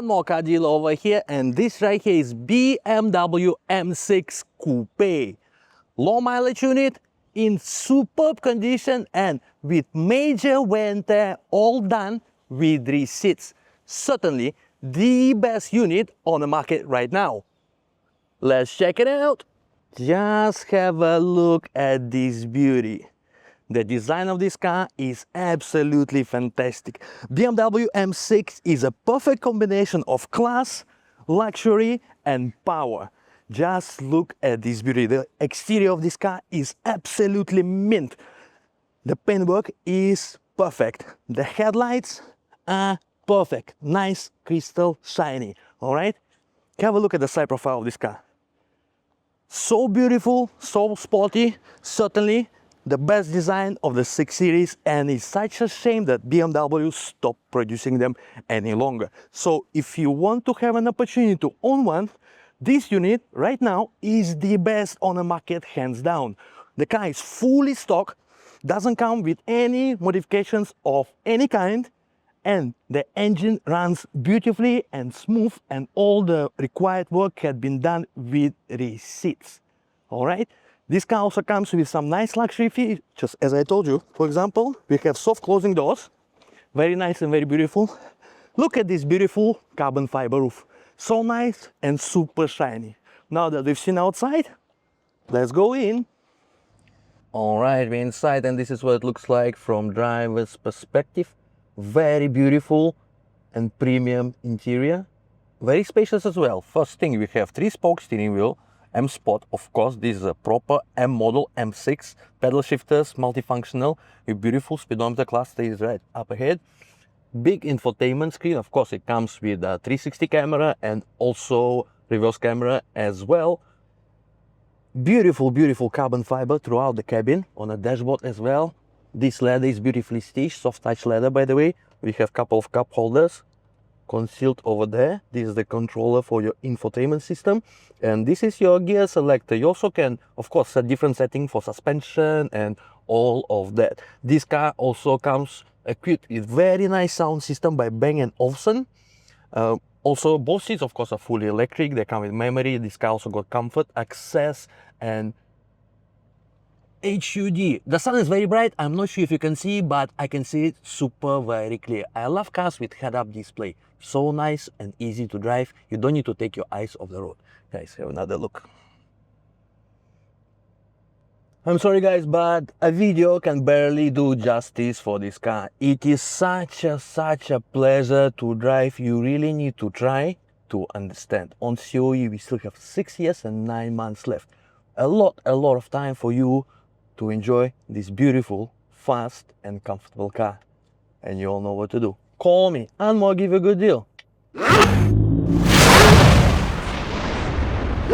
angmohcardealer over here, and this right here is BMW M6 Coupe. Low mileage unit in superb condition and with major wear and tear all done with receipts. Certainly the best unit on the market right now. Let's check it out. Just have a look at this beauty. The design of this car is absolutely fantastic. BMW M6 is a perfect combination of class, luxury and power. Just look at this beauty. The exterior of this car is absolutely mint. The paintwork is perfect. The headlights are perfect. Nice, crystal shiny. Alright? Have a look at the side profile of this car. So beautiful, so sporty. Certainly the best design of the 6 Series, and it's such a shame that BMW stopped producing them any longer. So if you want to have an opportunity to own one, this unit right now is the best on the market, hands down. The car is fully stock, doesn't come with any modifications of any kind, and the engine runs beautifully and smooth, and all the required work had been done with receipts. All right. This car also comes with some nice luxury features, as I told you. For example, we have soft closing doors, very nice and very beautiful. Look at this beautiful carbon fiber roof, so nice and super shiny. Now that we've seen outside, let's go in. All right, we're inside, and this is what it looks like from driver's perspective. Very beautiful and premium interior, very spacious as well. First thing, we have 3-spoke steering wheel, M Sport, of course. This is a proper M model M6. Pedal shifters, multifunctional, with beautiful speedometer cluster right up ahead. Big infotainment screen. Of course, it comes with a 360 camera and also reverse camera as well. Beautiful, beautiful carbon fiber throughout the cabin, on the dashboard as well. This leather is beautifully stitched, soft touch leather, by the way. We have a couple of cup holders concealed over there. This is the controller for your infotainment system, and this is your gear selector. You also can, of course, set different settings for suspension and all of that. This car also comes equipped with very nice sound system by Bang & Olufsen. Also, both seats, of course, are fully electric. They come with memory. This car also got comfort, access, and HUD. The sun is very bright. I'm not sure if you can see, but I can see it super very clear. I love cars with head-up display. So nice and easy to drive. You don't need to take your eyes off the road. Guys, have another look. I'm sorry guys, but a video can barely do justice for this car. It is such a pleasure to drive. You really need to try to understand. On COE, we still have 6 years and 9 months left. A lot of time for you to enjoy this beautiful, fast and comfortable car. And you all know what to do. Call me and I'll give you a good deal.